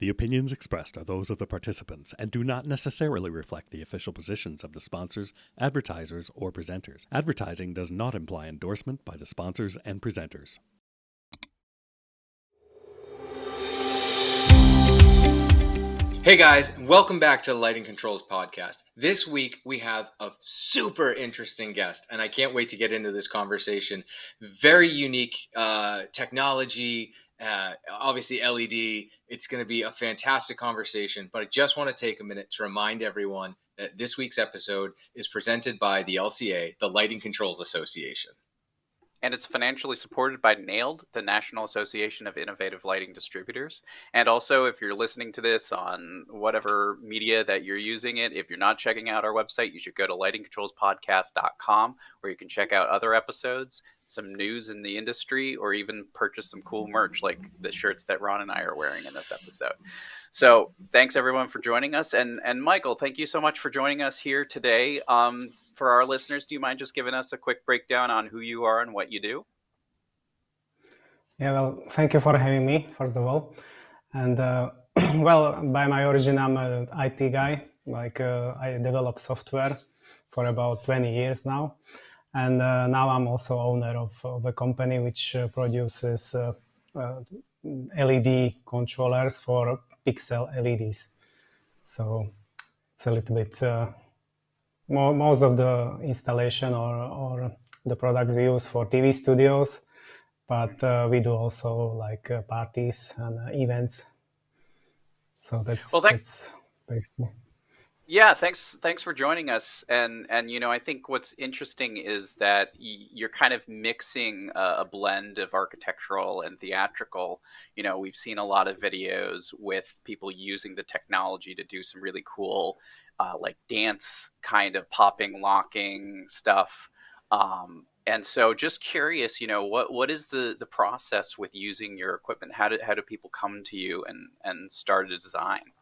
The opinions expressed are those of the participants and do not necessarily reflect the official positions of the sponsors, advertisers, or presenters. Advertising does not imply endorsement by the sponsors and presenters. Hey guys, welcome back to the Lighting Controls podcast. This week we have a super interesting guest, and I can't wait to get into this conversation. Very unique technology, obviously LED. It's going to be a fantastic conversation, but I just want to take a minute to remind everyone that this week's episode is presented by the LCA, the Lighting Controls Association. And it's financially supported by NAILD, the National Association of Innovative Lighting Distributors. And also, if you're listening to this on whatever media that you're using it, if you're not checking out our website, you should go to lightingcontrolspodcast.com, where you can check out other episodes, some news in the industry, or even purchase some cool merch like the shirts that Ron and I are wearing in this episode. So thanks everyone for joining us. And Michael, thank you so much for joining us here today. For our listeners, do you mind just giving us a quick breakdown on who you are and what you do? Yeah, well, thank you for having me, first of all. And well, by my origin, I'm an IT guy. I develop software for about 20 years now. And now I'm also owner of a company which produces LED controllers for pixel LEDs. So it's a little bit... most of the installation or the products we use for TV studios, but we do also like parties and events. So that's basically. Yeah, thanks for joining us. And I think what's interesting is that you're kind of mixing a blend of architectural and theatrical. We've seen a lot of videos with people using the technology to do some really cool like dance kind of popping, locking stuff. And so just curious, what is the process with using your equipment? How do people come to you and start a design?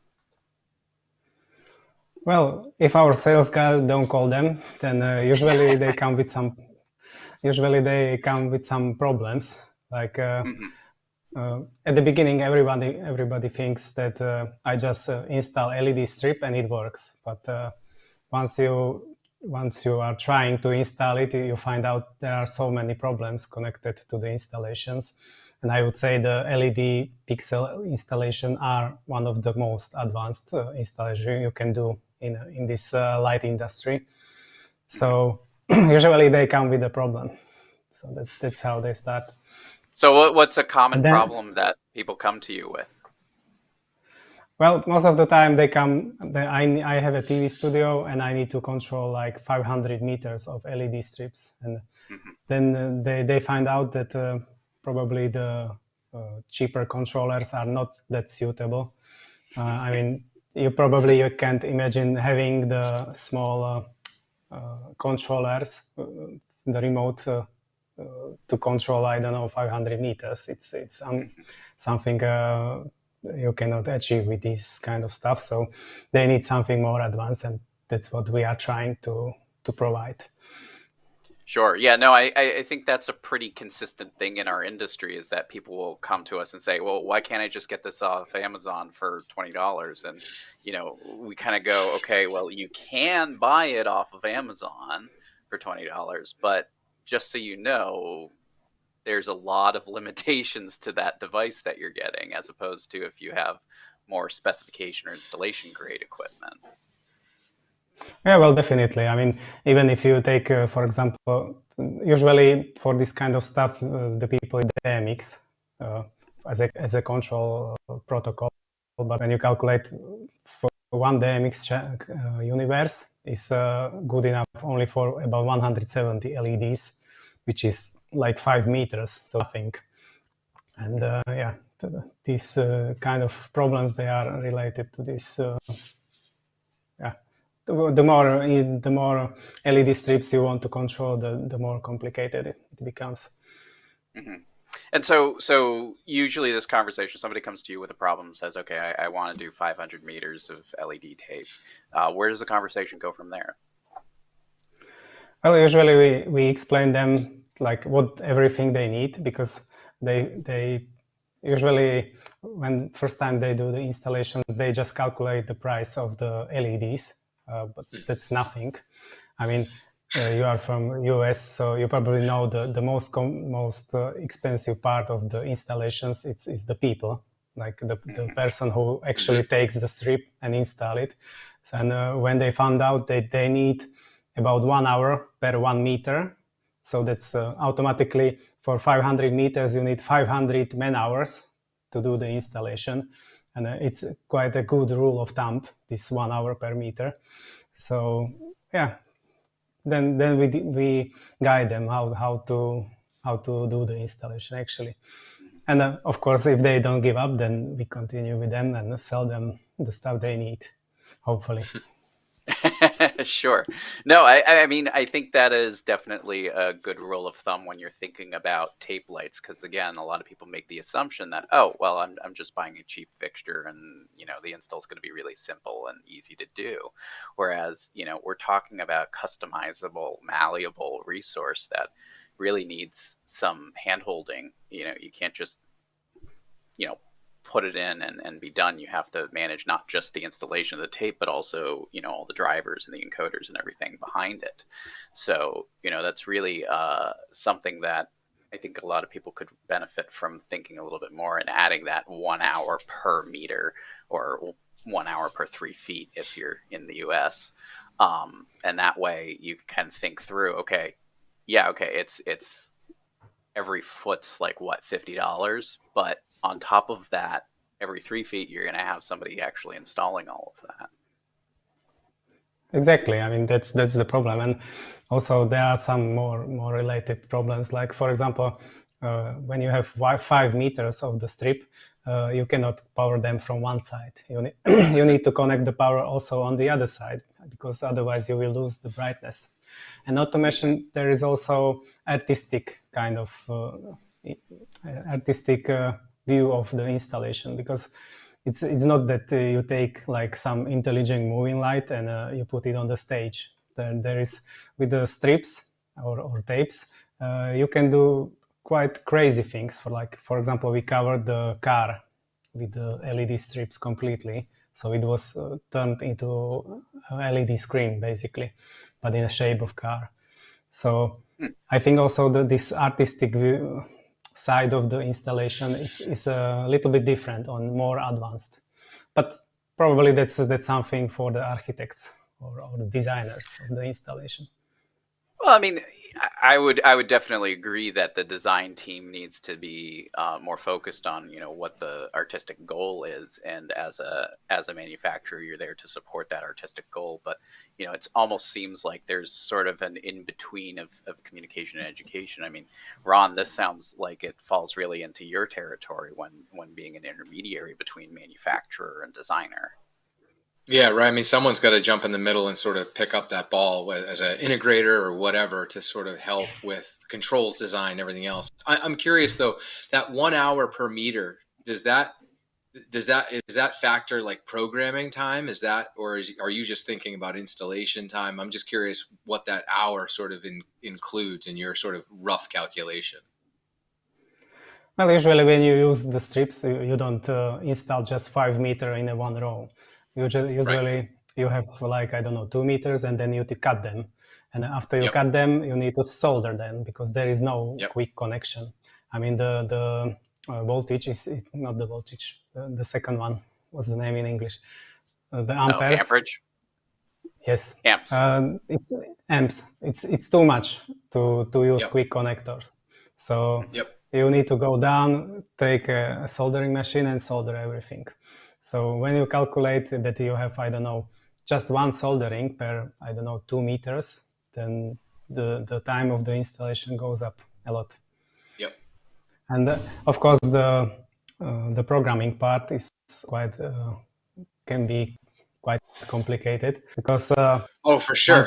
Well, if our sales guy don't call them, then usually they come with some problems. Like at the beginning, everybody thinks that I just install LED strip and it works. But once you are trying to install it, you find out there are so many problems connected to the installations. And I would say the LED pixel installation are one of the most advanced installation you can do in this light industry. So usually they come with a problem. So that's how they start. So what's a common problem that people come to you with? Well, most of the time they come, I have a TV studio and I need to control like 500 meters of LED strips. And then they find out that probably the cheaper controllers are not that suitable. I mean, you can't imagine having the small controllers, the remote to control, 500 meters. It's something you cannot achieve with this kind of stuff. So they need something more advanced, and that's what we are trying to provide. Sure. Yeah, no, I think that's a pretty consistent thing in our industry, is that people will come to us and say, well, why can't I just get this off Amazon for $20? And, we kind of go, okay, well, you can buy it off of Amazon for $20, but just so you know, there's a lot of limitations to that device that you're getting, as opposed to if you have more specification or installation grade equipment. Yeah, well, definitely. I mean, even if you take, for example, usually for this kind of stuff, the people in the DMX as a control protocol. But when you calculate for one DMX universe, is good enough only for about 170 LEDs, which is like 5 meters. So I think, and these kind of problems, they are related to this. The more LED strips you want to control, the more complicated it becomes. Mm-hmm. And so usually this conversation, somebody comes to you with a problem and says, okay, I want to do 500 meters of LED tape. Where does the conversation go from there? Well, usually we explain them like what everything they need, because they usually when first time they do the installation, they just calculate the price of the LEDs, but that's nothing. I mean, you are from US, so you probably know the most expensive part of the installations is the people, like the person who actually takes the strip and install it. And when they found out that they need about 1 hour per 1 meter, so that's automatically for 500 meters, you need 500 man hours to do the installation. And it's quite a good rule of thumb, this 1 hour per meter. So yeah, then we guide them how to do the installation actually. And of course, if they don't give up, then we continue with them and sell them the stuff they need, hopefully. Sure. No, I mean, I think that is definitely a good rule of thumb when you're thinking about tape lights, because again, a lot of people make the assumption that, oh, well, I'm just buying a cheap fixture and, the install is going to be really simple and easy to do. Whereas, we're talking about customizable, malleable resource that really needs some hand-holding. You can't just, put it in and be done. You have to manage not just the installation of the tape, but also, all the drivers and the encoders and everything behind it. So, that's really something that I think a lot of people could benefit from thinking a little bit more and adding that 1 hour per meter or 1 hour per 3 feet if you're in the US. And that way you can kind of think through, okay, it's every foot's like what, $50, but on top of that, every 3 feet, you're going to have somebody actually installing all of that. Exactly. I mean, that's the problem. And also there are some more related problems. Like, for example, when you have 5 meters of the strip, you cannot power them from one side. You need to connect the power also on the other side, because otherwise you will lose the brightness. And not to mention, there is also artistic kind of view of the installation, because it's not that you take like some intelligent moving light and you put it on the stage. There is, with the strips or tapes, you can do quite crazy things. For example, we covered the car with the LED strips completely, so it was turned into a LED screen basically, but in the shape of car. So I think also that this artistic view side of the installation is a little bit different, on more advanced, but probably that's something for the architects or the designers of the installation. Well, I mean, I would definitely agree that the design team needs to be more focused on what the artistic goal is, and as a manufacturer, you're there to support that artistic goal. But it almost seems like there's sort of an in between of communication and education. I mean, Ron, this sounds like it falls really into your territory when being an intermediary between manufacturer and designer. Yeah, right. I mean, someone's got to jump in the middle and sort of pick up that ball as an integrator or whatever to sort of help with controls design, everything else. I'm curious though, that 1 hour per meter, is that factor like programming time? Is that, or are you just thinking about installation time? I'm just curious what that hour sort of includes in your sort of rough calculation. Well, usually when you use the strips, you don't install just 5 meters in a one row. Usually right. You have like, 2 meters, and then you cut them. And after you cut them, you need to solder them, because there is no quick connection. I mean, the voltage is not the voltage. The second one, what's the name in English? The amperes. Amperage? Yes. Amps. It's amps. It's too much to use quick connectors. So you need to go down, take a soldering machine and solder everything. So when you calculate that you have, just one soldering per, 2 meters, then the time of the installation goes up a lot. Yep. And of course, the programming part is can be quite complicated, because for sure.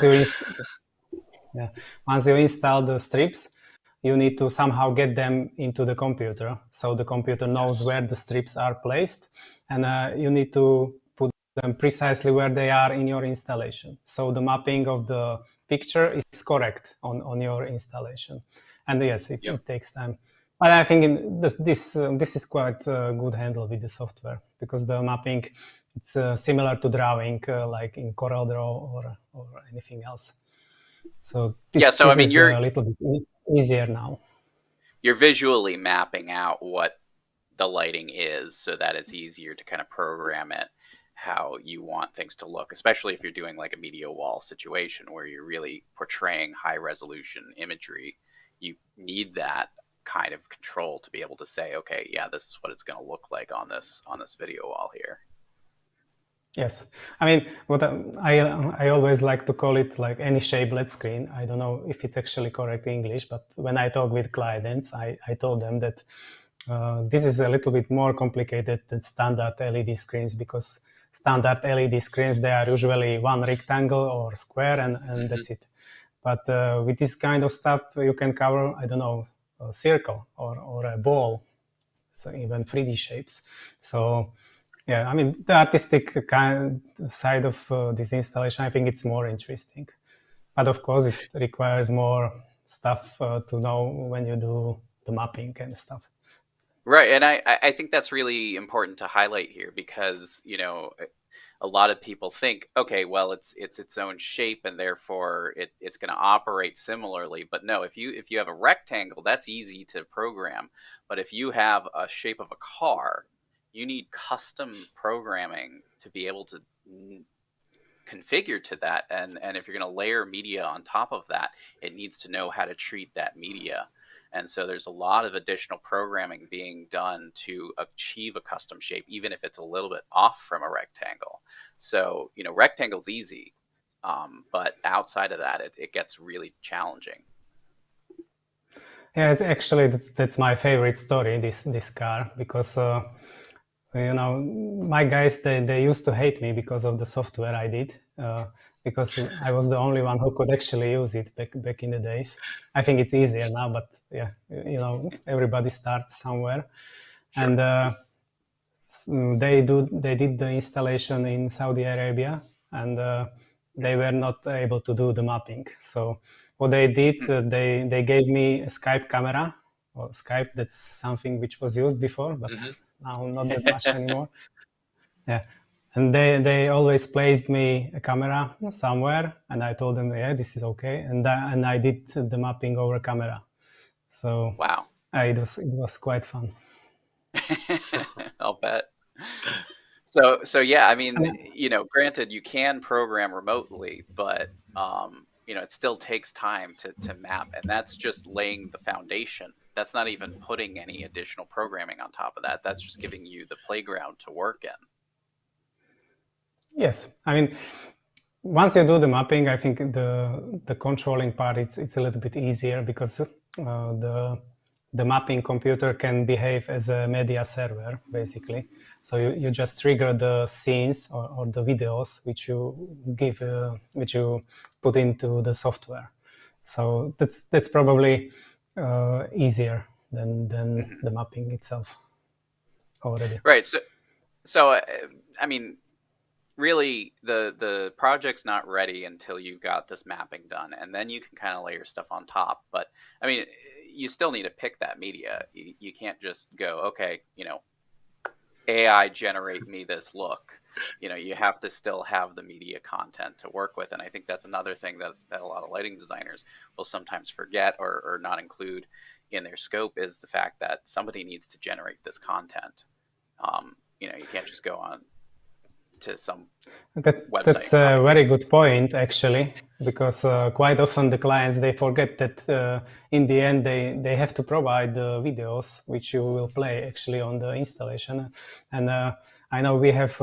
Once you install the strips, you need to somehow get them into the computer, so the computer knows where the strips are placed, and you need to put them precisely where they are in your installation. So the mapping of the picture is correct on your installation. And yes, it takes time. But I think this is quite a good handle with the software, because the mapping, it's similar to drawing, like in CorelDRAW or anything else. So this So I mean, is a little bit easier now. You're visually mapping out what the lighting is so that it's easier to kind of program it how you want things to look, especially if you're doing like a media wall situation where you're really portraying high resolution imagery. You need that kind of control to be able to say, okay, yeah, this is what it's going to look like on this video wall here. Yes, I mean, what I always like to call it like any shaped screen. I don't know if it's actually correct English, but when I talk with clients, I told them that this is a little bit more complicated than standard LED screens, because standard LED screens, they are usually one rectangle or square, and that's it. But with this kind of stuff, you can cover, I don't know, a circle or a ball, so even 3D shapes. So yeah, I mean, the artistic side of this installation, I think it's more interesting. But of course, it requires more stuff to know when you do the mapping and stuff. Right, and I think that's really important to highlight here, because a lot of people think, okay, well, it's its own shape and therefore it's going to operate similarly. But no, if you have a rectangle, that's easy to program. But if you have a shape of a car, you need custom programming to be able to configure to that. And if you're going to layer media on top of that, it needs to know how to treat that media. And so there's a lot of additional programming being done to achieve a custom shape, even if it's a little bit off from a rectangle. So, rectangle's easy, but outside of that, it gets really challenging. Yeah, it's actually, that's my favorite story, this car, because my guys, they used to hate me because of the software I did, because I was the only one who could actually use it back in the days. I think it's easier now, but yeah, everybody starts somewhere. Sure. And they did the installation in Saudi Arabia, and they were not able to do the mapping. So what they did, they gave me a Skype camera. Well, Skype, that's something which was used before, but now not that much anymore. Yeah, and they always placed me a camera somewhere, and I told them, yeah, this is okay, and I did the mapping over camera. So wow, it was quite fun. I'll bet. So yeah, I mean, granted, you can program remotely, but it still takes time to map, and that's just laying the foundation. That's not even putting any additional programming on top of that. That's just giving you the playground to work in. Yes, I mean, once you do the mapping, I think the controlling part it's a little bit easier, because the mapping computer can behave as a media server, basically. So you just trigger the scenes or the videos which you put into the software. So that's probably easier than the mapping itself already. Right. So I mean, really, the project's not ready until you've got this mapping done, and then you can kind of layer stuff on top. But I mean, you still need to pick that media. You can't just go, okay, AI generate me this look. You have to still have the media content to work with. And I think that's another thing that a lot of lighting designers will sometimes forget or not include in their scope, is the fact that somebody needs to generate this content. You can't just go on to some website. That's a very good point, actually, because quite often the clients, they forget that in the end they have to provide the videos which you will play actually on the installation. And I know we have,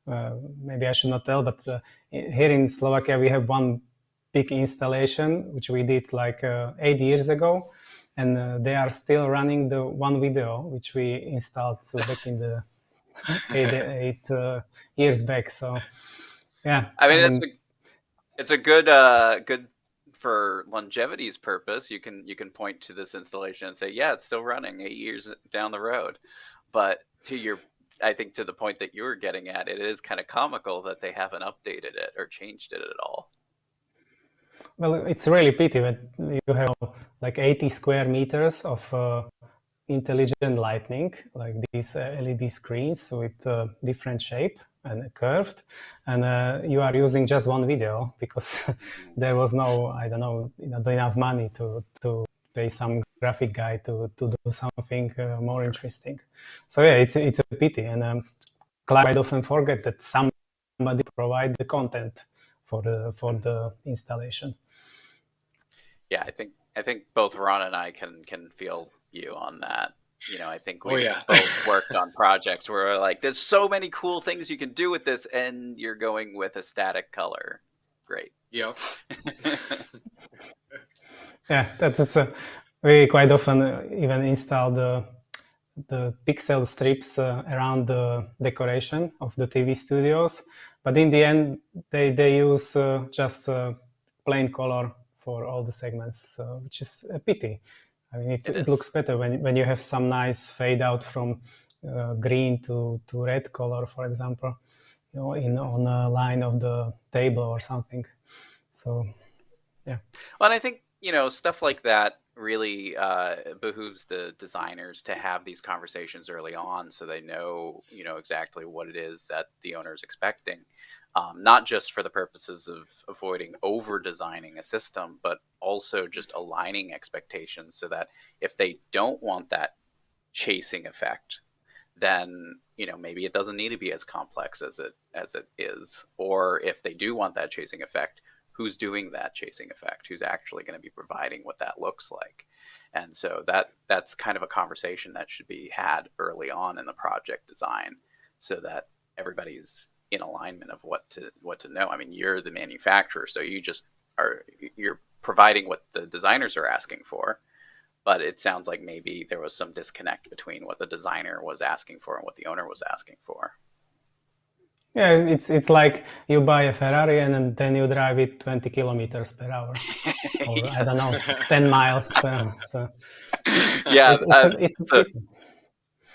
maybe I should not tell, but here in Slovakia we have one big installation which we did like 8 years ago, and they are still running the one video which we installed back in the 8 years back. So yeah, I mean it's a good for longevity's purpose. You can point to this installation and say, yeah, it's still running 8 years down the road. But I think to the point that you were getting at, it is kind of comical that they haven't updated it or changed it at all. Well, it's really pity that you have like 80 square meters of intelligent lighting, like these LED screens with different shape and curved, and you are using just one video because there was no, I don't know, not enough money to pay some graphic guy to do something more interesting. So yeah, it's a pity, and clients often forget that somebody provide the content for the installation. Yeah, I think both Ron and I can feel you on that. I think we both worked on projects where we're like, there's so many cool things you can do with this, and you're going with a static color. Great. Yep. Yeah, that is we quite often even install the pixel strips around the decoration of the TV studios, but in the end they use just plain color for all the segments, which is a pity. I mean, it looks better when you have some nice fade out from green to red color, for example, on a line of the table or something. So, yeah. Well, and I think stuff like that really behooves the designers to have these conversations early on, so they know exactly what it is that the owner is expecting. Not just for the purposes of avoiding over designing a system, but also just aligning expectations so that if they don't want that chasing effect, then maybe it doesn't need to be as complex as it is. Or if they do want that chasing effect, who's doing that chasing effect? Who's actually going to be providing what that looks like? And so that's kind of a conversation that should be had early on in the project design, so that everybody's in alignment of what to know. I mean, you're the manufacturer, so you're providing what the designers are asking for, but it sounds like maybe there was some disconnect between what the designer was asking for and what the owner was asking for. Yeah, it's like you buy a Ferrari and then you drive it 20 kilometers per hour, or I don't know, 10 miles per hour. So yeah, it's a pity.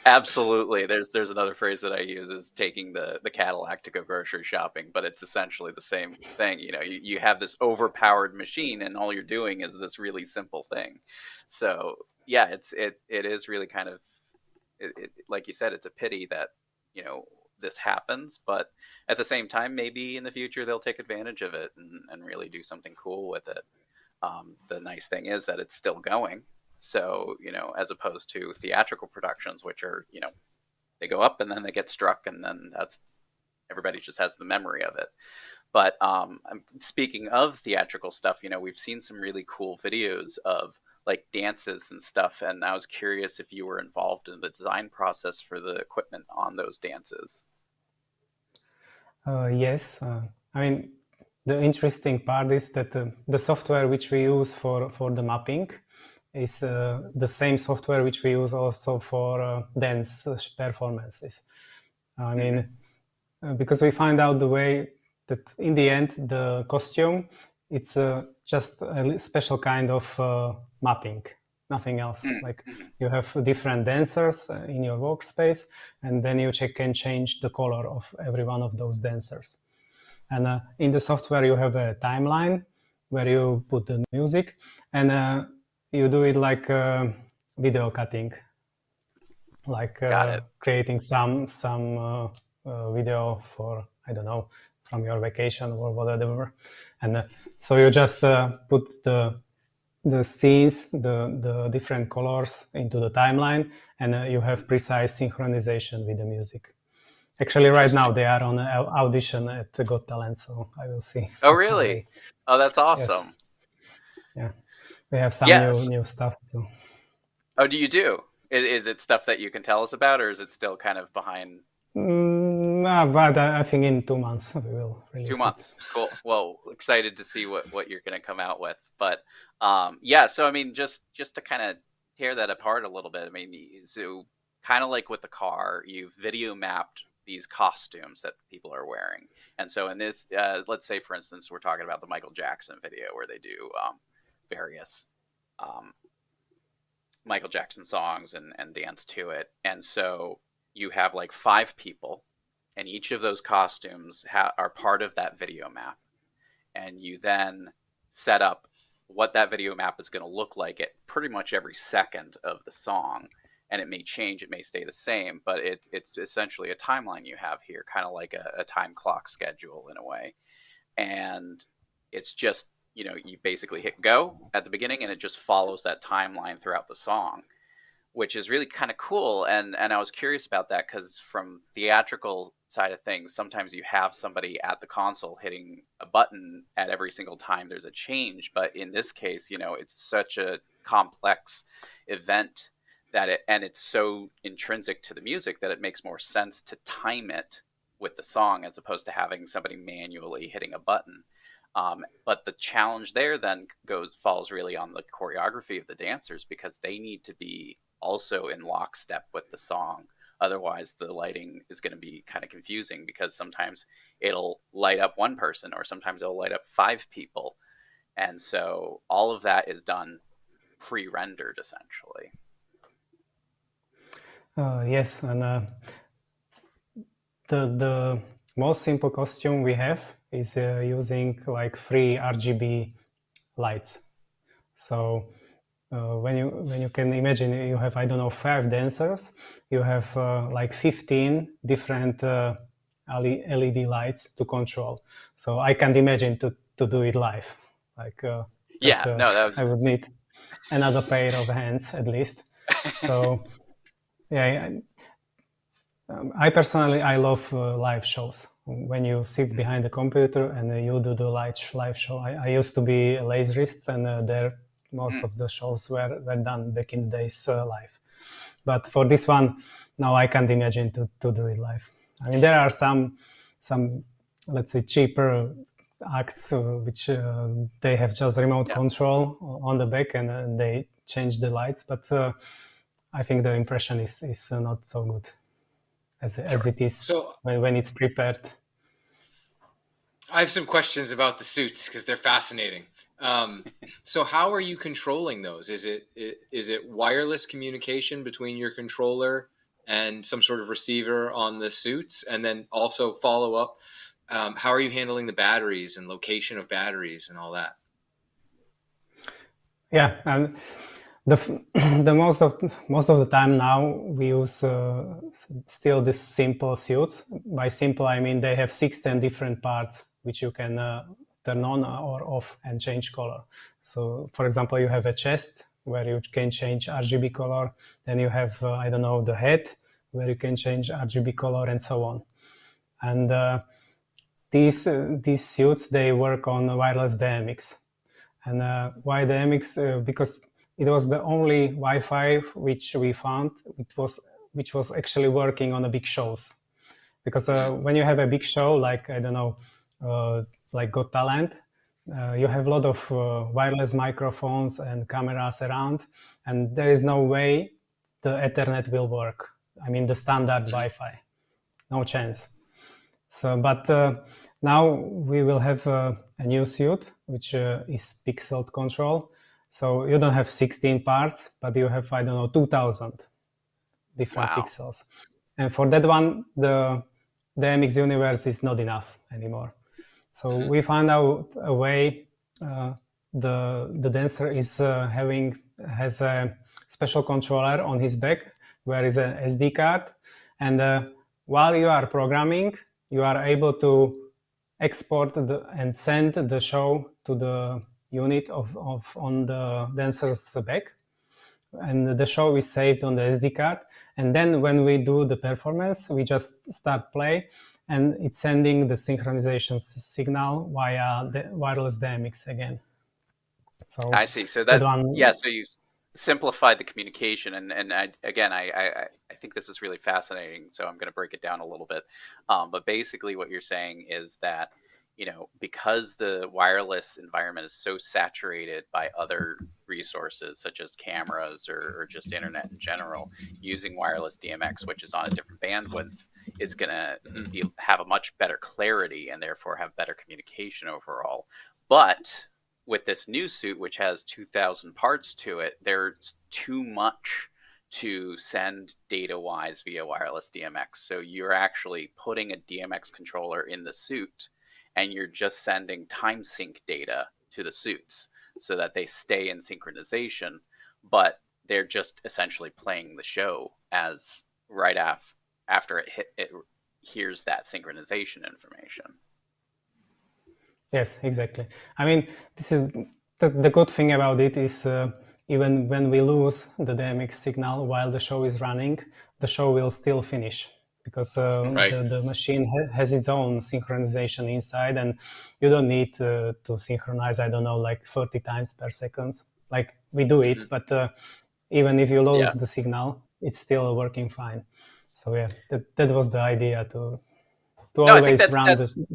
Absolutely. There's another phrase that I use, is taking the Cadillac to go grocery shopping, but it's essentially the same thing. You have this overpowered machine and all you're doing is this really simple thing. So yeah, it is really kind of, like you said, it's a pity that, this happens, but at the same time, maybe in the future they'll take advantage of it and really do something cool with it. The nice thing is that it's still going. So, as opposed to theatrical productions, which are, they go up and then they get struck, and then everybody just has the memory of it. But speaking of theatrical stuff, we've seen some really cool videos of like dances and stuff. And I was curious if you were involved in the design process for the equipment on those dances. Yes. I mean, the interesting part is that the software which we use for the mapping is the same software which we use also for dance performances. I mean, because we find out the way that in the end, the costume, it's just a special kind of mapping, nothing else. Like you have different dancers in your workspace, and then you can change the color of every one of those dancers. And in the software, you have a timeline where you put the music, and you do it like video cutting, like creating some video for, I don't know, from your vacation or whatever. And so you just put the scenes, the different colors into the timeline, and you have precise synchronization with the music. Actually, right now they are on an audition at Got Talent, so I will see. Oh, really? Oh, that's awesome. Yes. Yeah, we have some new stuff too. Oh, do you do? Is it stuff that you can tell us about, or is it still kind of behind? No, but I think in 2 months we will release 2 months. Cool. Well, excited to see what you're going to come out with. But yeah, so I mean, just to kind of tear that apart a little bit. I mean, so kind of like with the car, you've video mapped these costumes that people are wearing. And so in this, let's say, for instance, we're talking about the Michael Jackson video where they do various Michael Jackson songs and dance to it. And so you have like 5 people, and each of those costumes are part of that video map. And you then set up what that video map is going to look like at pretty much every second of the song. and it may change, it may stay the same, but it's essentially a timeline you have here, kind of like a time clock schedule in a way. And it's just, you basically hit go at the beginning and it just follows that timeline throughout the song, which is really kind of cool. And I was curious about that because from theatrical side of things, sometimes you have somebody at the console hitting a button at every single time there's a change. But in this case, it's such a complex event and it's so intrinsic to the music that it makes more sense to time it with the song as opposed to having somebody manually hitting a button. But the challenge there then falls really on the choreography of the dancers, because they need to be also in lockstep with the song. Otherwise, the lighting is going to be kind of confusing, because sometimes it'll light up one person or sometimes it'll light up 5 people. And so all of that is done pre-rendered, essentially. Yes, and the most simple costume we have is using like 3 RGB lights. So when you can imagine, you have, I don't know, 5 dancers, you have like 15 different LED lights to control. So I can't imagine to do it live. Like I would need another pair of hands at least. So yeah, I personally, I love live shows. When you sit behind the computer and you do the live show. I used to be a laserists, and there most of the shows were done back in the days live. But for this one, now I can't imagine to do it live. I mean, there are some let's say cheaper acts which they have just remote control on the back, and they change the lights. But I think the impression is not so good as it is when it's prepared. I have some questions about the suits because they're fascinating. So how are you controlling those? Is it wireless communication between your controller and some sort of receiver on the suits? And then also follow up, how are you handling the batteries and location of batteries and all that? Yeah, and the most of the time now we use still these simple suits. By simple, I mean they have 16 different parts which you can turn on or off and change color. So, for example, you have a chest where you can change RGB color. Then you have I don't know, the head where you can change RGB color, and so on. And these suits, they work on wireless DMX. And why DMX? Because it was the only Wi-Fi which we found which was actually working on the big shows. Because when you have a big show, like, I don't know, like Got Talent, you have a lot of wireless microphones and cameras around, and there is no way the Ethernet will work. I mean, the standard Wi-Fi, no chance. So, but now we will have a new suit, which is pixeled control. So you don't have 16 parts, but you have, I don't know, 2,000 different pixels. And for that one, the MX universe is not enough anymore. So we found out a way. The dancer has a special controller on his back, where is a SD card, and while you are programming, you are able to export and send the show to the unit on the dancer's back, and the show is saved on the SD card. And then when we do the performance, we just start play, and it's sending the synchronization signal via the wireless DMX again. So I see. So so you simplified the communication, and I think this is really fascinating. So I'm going to break it down a little bit. But basically, what you're saying is that, because the wireless environment is so saturated by other resources such as cameras or just internet in general, using wireless DMX, which is on a different bandwidth, is going to have a much better clarity and therefore have better communication overall. But with this new suit, which has 2,000 parts to it, there's too much to send data-wise via wireless DMX. So you're actually putting a DMX controller in the suit, and you're just sending time sync data to the suits so that they stay in synchronization. But they're just essentially playing the show as right after it hears that synchronization information. Yes, exactly. I mean, this is the good thing about it is even when we lose the DMX signal while the show is running, the show will still finish because Right. the machine has its own synchronization inside, and you don't need to synchronize, I don't know, like 30 times per second. Like we do it, but even if you lose the signal, it's still working fine. So yeah, that was the idea to always run the.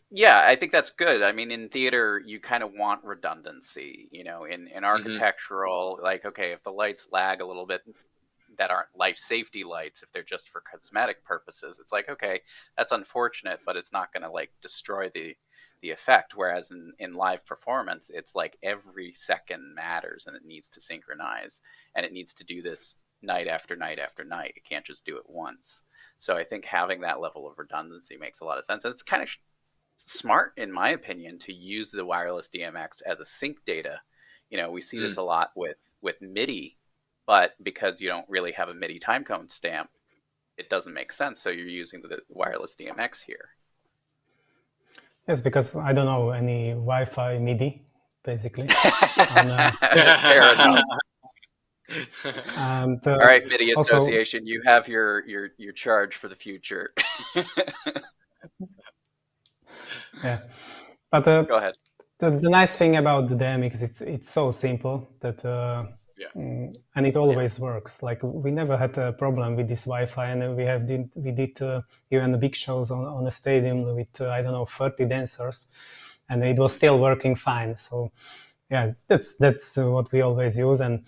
Yeah, I think that's good. I mean, in theater, you kind of want redundancy, you know, in architectural, like, okay, if the lights lag a little bit that aren't life safety lights, if they're just for cosmetic purposes, it's like, okay, that's unfortunate, but it's not going to like destroy the effect. Whereas in live performance, it's like every second matters and it needs to synchronize, and it needs to do this night after night after night. It can't just do it once. So I think having that level of redundancy makes a lot of sense. And it's kind of smart, in my opinion, to use the wireless DMX as a sync data. You know, we see this a lot with MIDI, but because you don't really have a MIDI timecode stamp, it doesn't make sense. So you're using the wireless DMX here. Yes, because I don't know any Wi-Fi MIDI, basically. Fair enough. And, all right, MIDI Association, you have your charge for the future. Yeah, but go ahead. The nice thing about the DMX, it's so simple that and it always works. Like we never had a problem with this Wi-Fi, and we did even big shows on a stadium with I don't know 30 dancers, and it was still working fine. So yeah, that's what we always use, and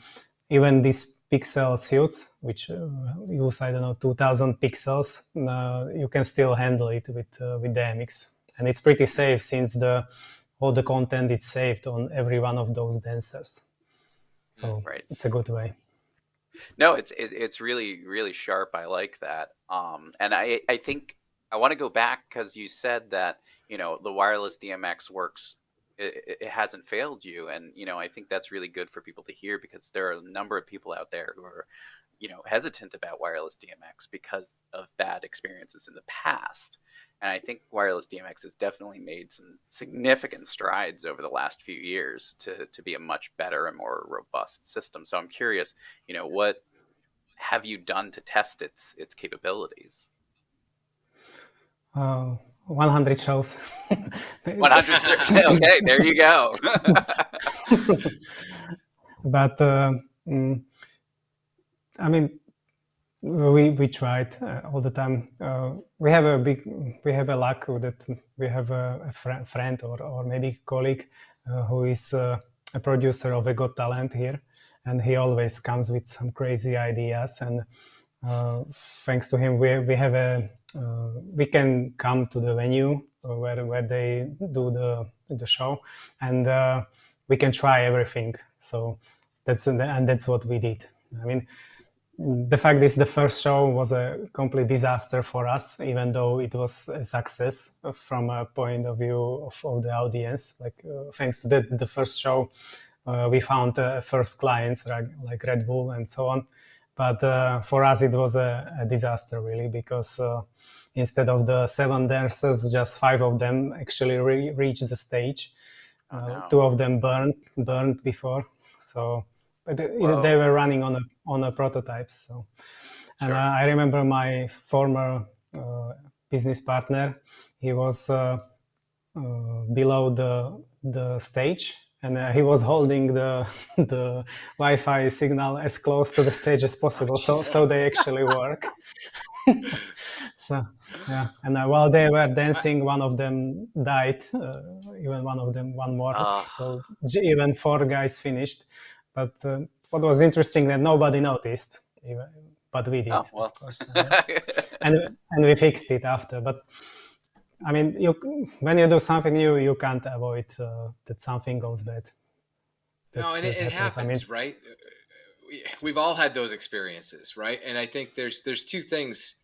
even these pixel suits, which use I don't know 2,000 pixels, you can still handle it with DMX. And it's pretty safe since all the content is saved on every one of those dancers. So It's a good way. No, it's really, really sharp. I like that. And I think I want to go back because you said that, you know, the wireless DMX works. It hasn't failed you. And, you know, I think that's really good for people to hear because there are a number of people out there who are, you know, hesitant about wireless DMX because of bad experiences in the past. And I think wireless DMX has definitely made some significant strides over the last few years to be a much better and more robust system. So I'm curious, you know, what have you done to test its capabilities? 100 shows. 100 shows. Okay, there you go. But I mean, we tried all the time. We have a luck that we have a friend or maybe colleague who is a producer of a Got Talent here, and he always comes with some crazy ideas. And thanks to him, we have we can come to the venue where they do the show, and we can try everything. So that's what we did. I mean, the fact is the first show was a complete disaster for us, even though it was a success from a point of view of the audience. Like thanks to the first show, we found first clients like Red Bull and so on. But for us, it was a disaster really, because instead of the 7 dancers, just 5 of them actually reached the stage. 2 of them burned before. So. But they were running on a prototypes. So, and I remember my former business partner. He was below the stage, and he was holding the Wi-Fi signal as close to the stage as possible. So they actually work. So yeah, and while they were dancing, one of them died. Even one more. So even 4 guys finished. But what was interesting that nobody noticed, but we did, of course, and we fixed it after. But I mean, when you do something new, you can't avoid that something goes bad. No, and it happens, right? We've all had those experiences, right? And I think there's 2 things.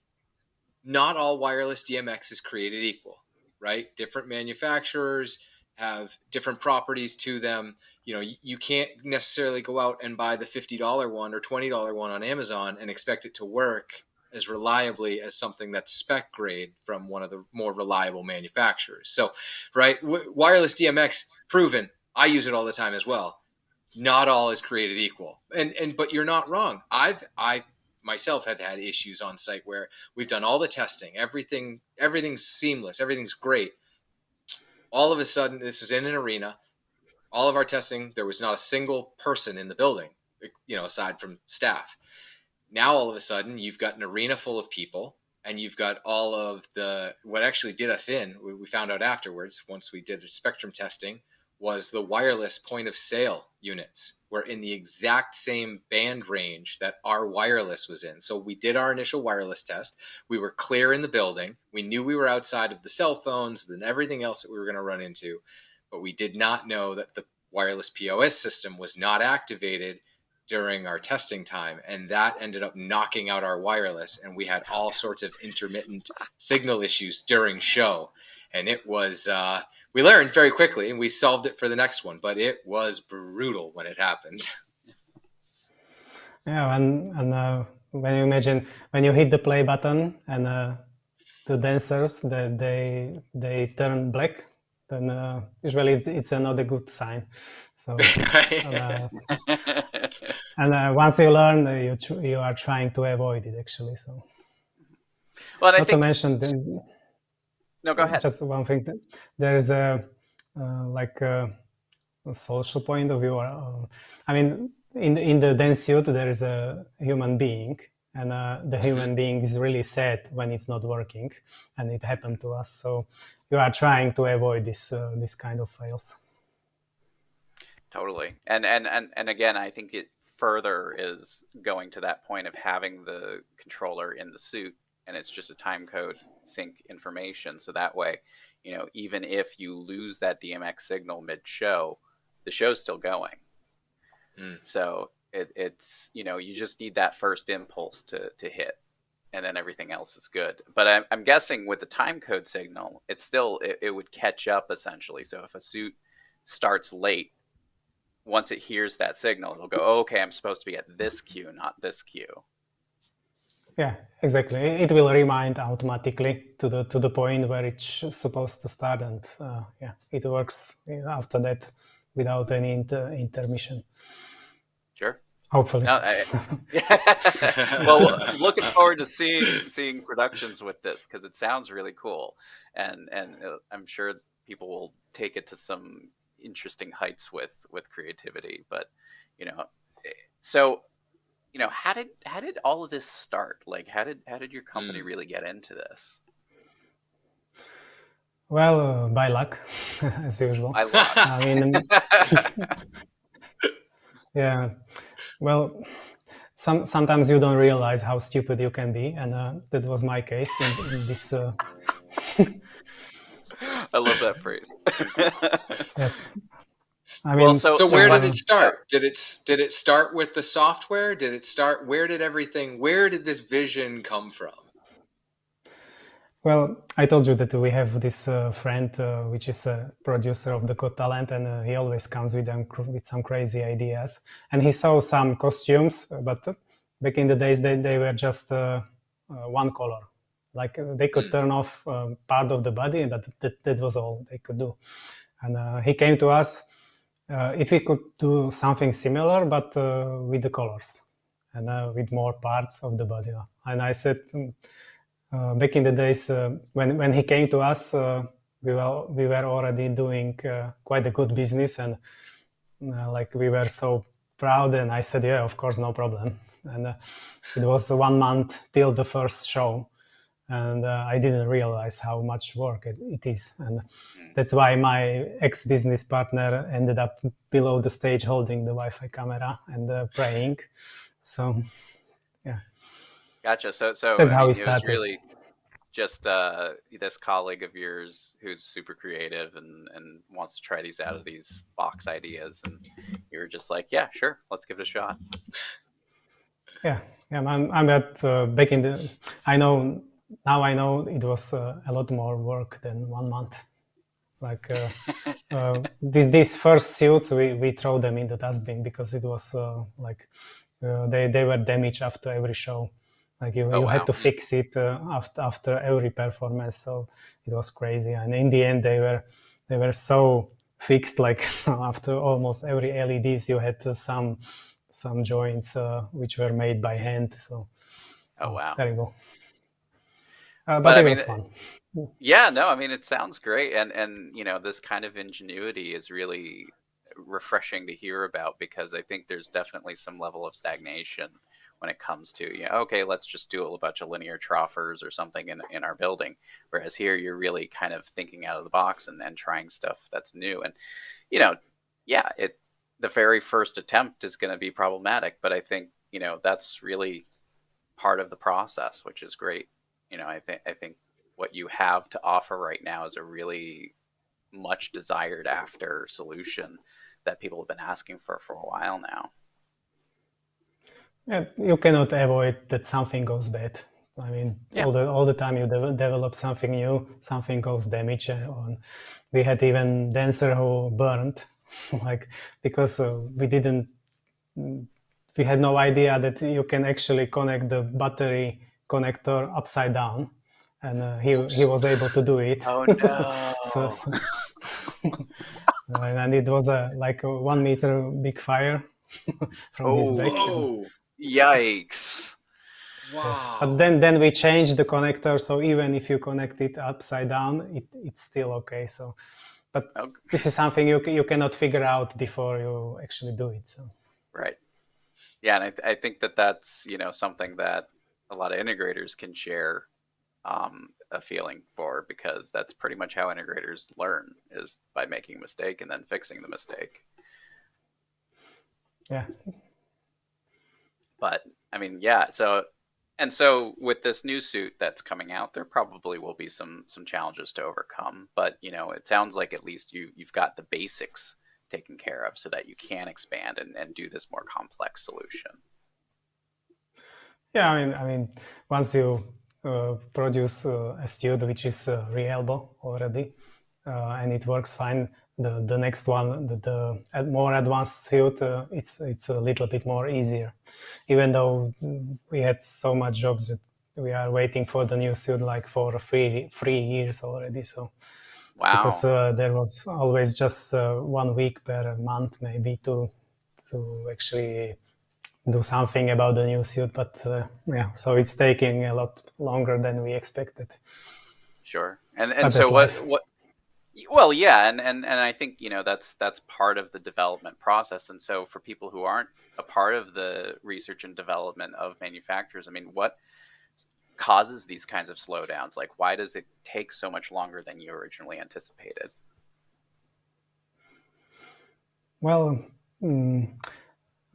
Not all wireless DMX is created equal, right? Different manufacturers, have different properties to them. You can't necessarily go out and buy the $50 one or $20 one on Amazon and expect it to work as reliably as something that's spec grade from one of the more reliable manufacturers. So, right, wireless DMX, proven. I use it all the time as well. Not all is created equal, but you're not wrong. I myself have had issues on site where we've done all the testing, everything's seamless, everything's great. All of a sudden, this is in an arena. All of our testing, there was not a single person in the building, aside from staff. Now, all of a sudden, you've got an arena full of people, and you've got all of what actually did us in, we found out afterwards, once we did spectrum testing, was the wireless point of sale units were in the exact same band range that our wireless was in. So we did our initial wireless test. We were clear in the building. We knew we were outside of the cell phones and everything else that we were going to run into, but we did not know that the wireless POS system was not activated during our testing time, and that ended up knocking out our wireless, and we had all sorts of intermittent signal issues during show. And it was we learned very quickly, and we solved it for the next one, but it was brutal when it happened. Yeah, and when you imagine when you hit the play button and the dancers they turn black, then usually it's another good sign. So and once you learn, you are trying to avoid it actually. So well, not to mention. No, go ahead. Just one thing. There is a social point of view. I mean, in the dance suit, there is a human being, and the human being is really sad when it's not working, and it happened to us. So you are trying to avoid this kind of fails. Totally, and again, I think it further is going to that point of having the controller in the suit, and it's just a time code sync information. So that way, even if you lose that DMX signal mid-show, the show's still going. So it's you just need that first impulse to hit, and then everything else is good. But I'm guessing with the time code signal, it would catch up essentially. So if a suit starts late, once it hears that signal, it'll go, oh, okay, I'm supposed to be at this queue, not this queue. Yeah, exactly. It will remind automatically to the point where it's supposed to start, and it works after that without any intermission. Sure. Hopefully. No, well, looking forward to seeing productions with this, because it sounds really cool, and I'm sure people will take it to some interesting heights with creativity. But so. How did all of this start? Like, how did your company really get into this? Well, by luck, as usual. By luck. I mean, yeah. Well, sometimes you don't realize how stupid you can be, and that was my case in this. I love that phrase. Yes. I mean, so where did it start? Did it start with the software? Where did this vision come from? Well, I told you that we have this friend, which is a producer of the Got Talent, and he always comes with some crazy ideas. And he saw some costumes, but back in the days, they were just one color. Like they could turn off part of the body, but that was all they could do. And he came to us. If we could do something similar, but with the colors and with more parts of the body. And I said, back in the days when he came to us, we were already doing quite a good business, and we were so proud. And I said, yeah, of course, no problem. And it was 1 month till the first show. And I didn't realize how much work it is. And that's why my ex-business partner ended up below the stage holding the Wi-Fi camera and praying. So, yeah. Gotcha. So that's how it started. Was really just this colleague of yours who's super creative and wants to try these out of these box ideas. And you were just like, yeah, sure, let's give it a shot. Yeah. I'm at back in the... Now I know it was a lot more work than 1 month. Like these first suits, we throw them in the dustbin because it was they were damaged after every show. Like you had to fix it after every performance, so it was crazy. And in the end, they were so fixed. Like after almost every LEDs, you had some joints which were made by hand. So terrible. But it was fun. Yeah, no, I mean, it sounds great. And this kind of ingenuity is really refreshing to hear about, because I think there's definitely some level of stagnation when it comes to, okay, let's just do a bunch of linear troughers or something in our building. Whereas here, you're really kind of thinking out of the box and trying stuff that's new. And, the very first attempt is going to be problematic, but I think, that's really part of the process, which is great. I think what you have to offer right now is a really much desired after solution that people have been asking for a while now. Yeah, you cannot avoid that something goes bad. I mean, all the time you develop something new, something goes damaged. We had even dancer who burned, like because we had no idea that you can actually connect the battery connector upside down, and he was able to do it. Oh no! And it was like a 1 meter big fire from his back. Oh, yikes! Wow. Yes. But then we changed the connector, so even if you connect it upside down, it's still okay. So, but this is something you cannot figure out before you actually do it. So. Right. Yeah, and I think that's something that a lot of integrators can share a feeling for, because that's pretty much how integrators learn, is by making a mistake and then fixing the mistake. Yeah. But I mean, yeah. So with this new suit that's coming out, there probably will be some challenges to overcome. But it sounds like at least you've got the basics taken care of, so that you can expand and do this more complex solution. Yeah, I mean, once you produce a suit which is reliable already, and it works fine, the next one, the more advanced suit, it's a little bit more easier. Even though we had so much jobs that we are waiting for the new suit like for 3 years already. So. Wow. Because there was always just 1 week per month maybe to actually do something about the new suit, but so it's taking a lot longer than we expected. Sure. And so what well, yeah, and I think that's part of the development process. And so for people who aren't a part of the research and development of manufacturers, I mean, what causes these kinds of slowdowns? Like, why does it take so much longer than you originally anticipated? Well, I'm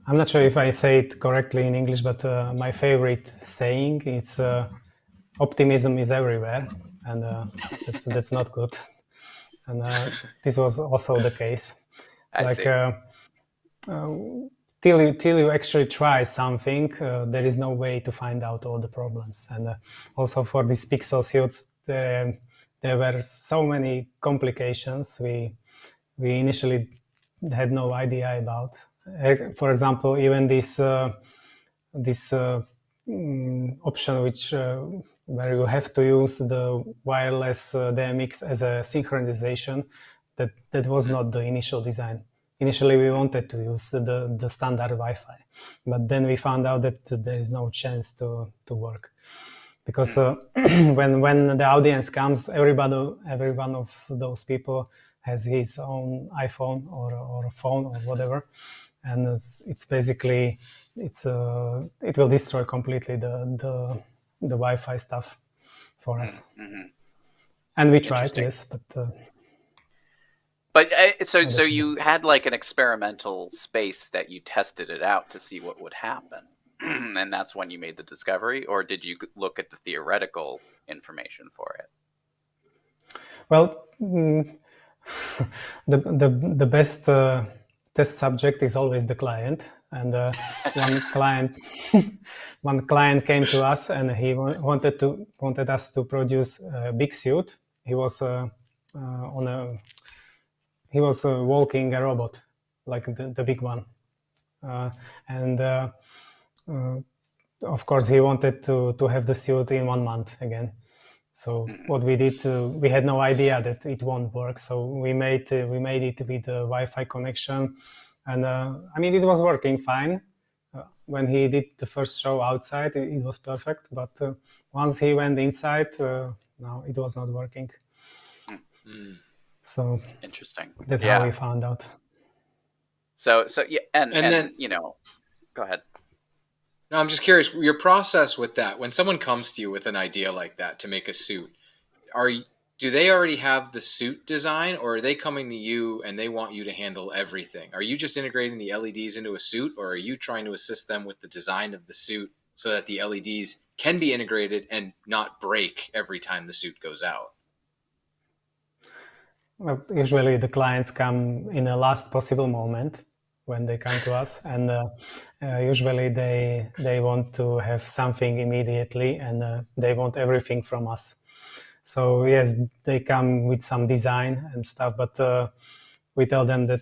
not sure if I say it correctly in English, but my favorite saying is optimism is everywhere, and that's not good. And this was also the case. I see. Till you actually try something, there is no way to find out all the problems. And also for these pixel suits, there were so many complications we initially had no idea about. For example, even this option where you have to use the wireless DMX as a synchronization, that was not the initial design. Initially, we wanted to use the standard Wi-Fi, but then we found out that there is no chance to work, because when the audience comes, every one of those people has his own iPhone or a phone or whatever, and it's basically it will destroy completely the Wi-Fi stuff for us. Mm-hmm. And we tried, yes, but. So you had like an experimental space that you tested it out to see what would happen, and that's when you made the discovery, or did you look at the theoretical information for it? Well, the best test subject is always the client, and one client came to us and he wanted us to produce a big suit. He was on a. He was walking a robot, like the big one, and of course he wanted to have the suit in 1 month again. So what we did, we had no idea that it won't work. So we made it with the Wi-Fi connection, and I mean it was working fine. When he did the first show outside, it was perfect. But once he went inside, no, it was not working. So Interesting. that's how we found out. So yeah, and then go ahead. No, I'm just curious, your process with that, when someone comes to you with an idea like that to make a suit, do they already have the suit design, or are they coming to you and they want you to handle everything? Are you just integrating the LEDs into a suit, or are you trying to assist them with the design of the suit so that the LEDs can be integrated and not break every time the suit goes out? Well, usually the clients come in the last possible moment when they come to us, and usually they want to have something immediately, and they want everything from us. So yes, they come with some design and stuff, but we tell them that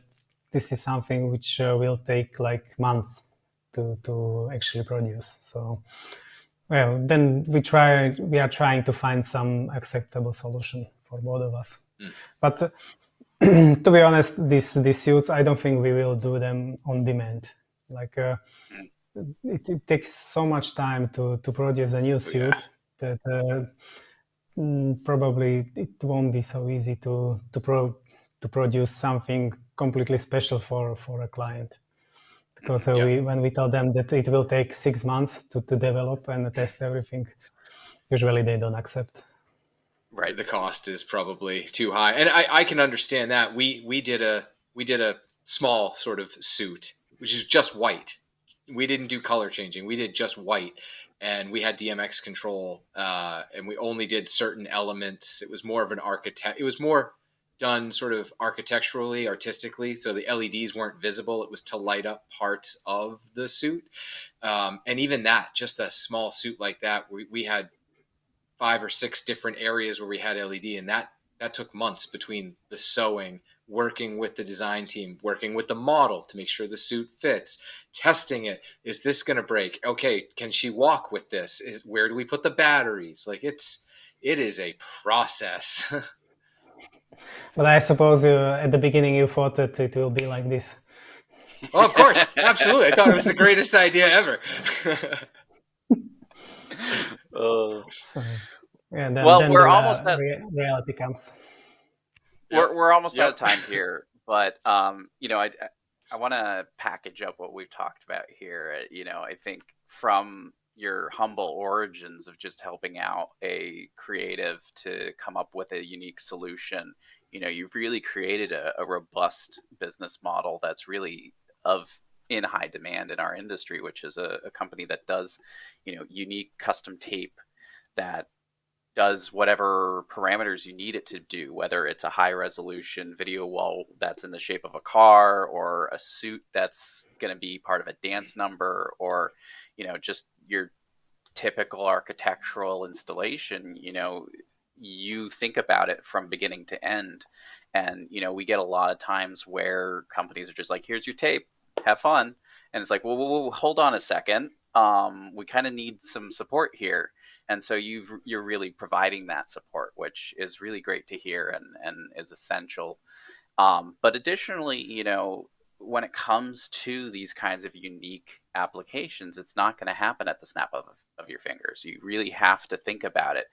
this is something which will take like months to actually produce. So well, then we are trying to find some acceptable solution for both of us. But to be honest, these suits, I don't think we will do them on demand. Like it takes so much time to produce a new suit that probably it won't be so easy to produce something completely special for a client. Because when we tell them that it will take 6 months to develop and test everything, usually they don't accept. Right, the cost is probably too high, and I can understand that. We did a small sort of suit, which is just white. We didn't do color changing. We did just white, and we had DMX control, and we only did certain elements. It was more of an architect. It was more done sort of architecturally, artistically, so the LEDs weren't visible. It was to light up parts of the suit, and even that, just a small suit like that, we had 5 or 6 different areas where we had LED, and that took months between the sewing, working with the design team, working with the model to make sure the suit fits, testing it. Is this going to break? Okay, can she walk with this? Where do we put the batteries? Like it is a process. But I suppose at the beginning you thought that it will be like this. Oh, of course, absolutely. I thought it was the greatest idea ever. So, yeah, then we're almost at reality comes. We're almost out of time here, but I want to package up what we've talked about here. I think from your humble origins of just helping out a creative to come up with a unique solution, you've really created a robust business model that's really in high demand in our industry, which is a company that does, unique custom tape that does whatever parameters you need it to do, whether it's a high resolution video wall that's in the shape of a car, or a suit that's going to be part of a dance number, or, just your typical architectural installation. You think about it from beginning to end. And, we get a lot of times where companies are just like, here's your tape, have fun. And it's like, well, hold on a second. We kind of need some support here. And so you're really providing that support, which is really great to hear and is essential. But additionally, when it comes to these kinds of unique applications, it's not going to happen at the snap of your fingers. You really have to think about it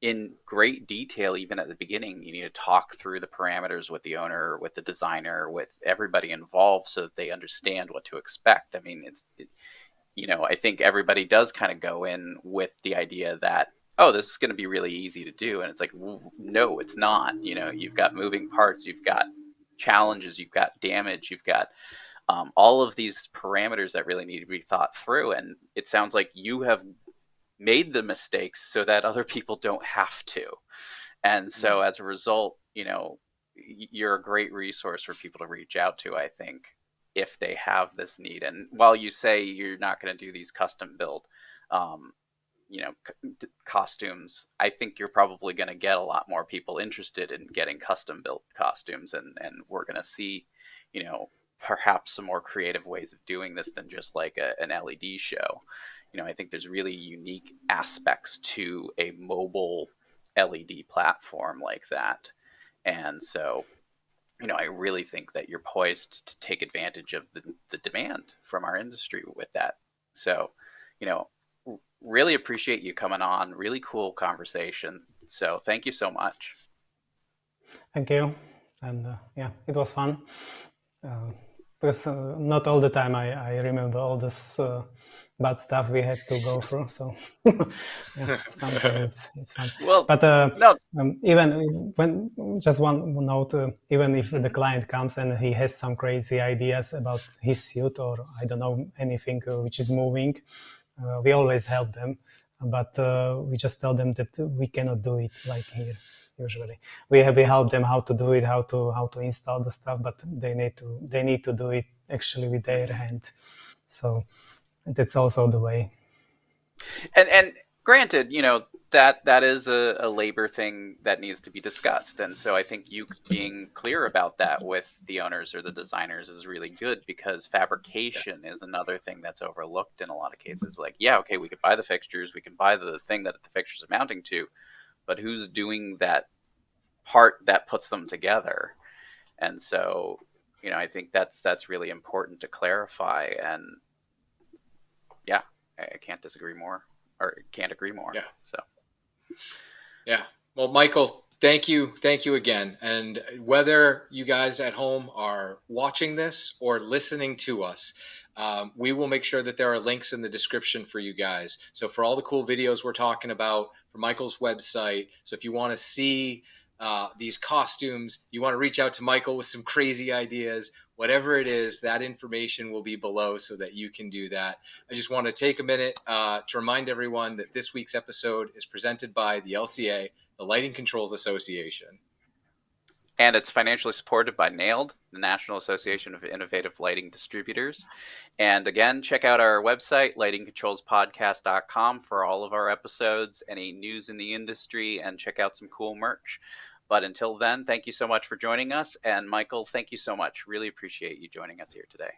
in great detail. Even at the beginning, you need to talk through the parameters with the owner, with the designer, with everybody involved, so that they understand what to expect. I mean, I think everybody does kind of go in with the idea that, oh, this is going to be really easy to do. And it's like, no, it's not. You've got moving parts, you've got challenges, you've got damage, you've got all of these parameters that really need to be thought through. And it sounds like you have made the mistakes so that other people don't have to. And so as a result, you're a great resource for people to reach out to, I think, if they have this need. And while you say you're not going to do these custom build, costumes, I think you're probably going to get a lot more people interested in getting custom built costumes, and we're going to see, perhaps some more creative ways of doing this than just like an LED show. I think there's really unique aspects to a mobile LED platform like that. And so, I really think that you're poised to take advantage of the demand from our industry with that. So, really appreciate you coming on. Really cool conversation. So thank you so much. Thank you. And yeah, it was fun. Because not all the time I remember all this bad stuff we had to go through. So yeah, sometimes it's fun. Well, but no. Even when, just one note, even if the client comes and he has some crazy ideas about his suit, or I don't know, anything which is moving, we always help them. But we just tell them that we cannot do it like here. Usually we help them how to do it, how to install the stuff, but they need to do it actually with their hand. So that's also the way. And granted, that is a labor thing that needs to be discussed. And so I think you being clear about that with the owners or the designers is really good, because fabrication is another thing that's overlooked in a lot of cases. Like, yeah, okay, we could buy the fixtures, we can buy the thing that the fixtures are mounting to, but who's doing that part that puts them together? And so, I think that's really important to clarify. And yeah, I can't disagree more, or can't agree more. Yeah. So, yeah. Well, Michael, thank you again. And whether you guys at home are watching this or listening to us, we will make sure that there are links in the description for you guys. So for all the cool videos we're talking about, for Michael's website. So if you want to see these costumes, you want to reach out to Michael with some crazy ideas, whatever it is, that information will be below so that you can do that. I just want to take a minute to remind everyone that this week's episode is presented by the LCA, the Lighting Controls Association. And it's financially supported by NAILD, the National Association of Innovative Lighting Distributors. And again, check out our website, lightingcontrolspodcast.com, for all of our episodes, any news in the industry, and check out some cool merch. But until then, thank you so much for joining us. And Michael, thank you so much. Really appreciate you joining us here today.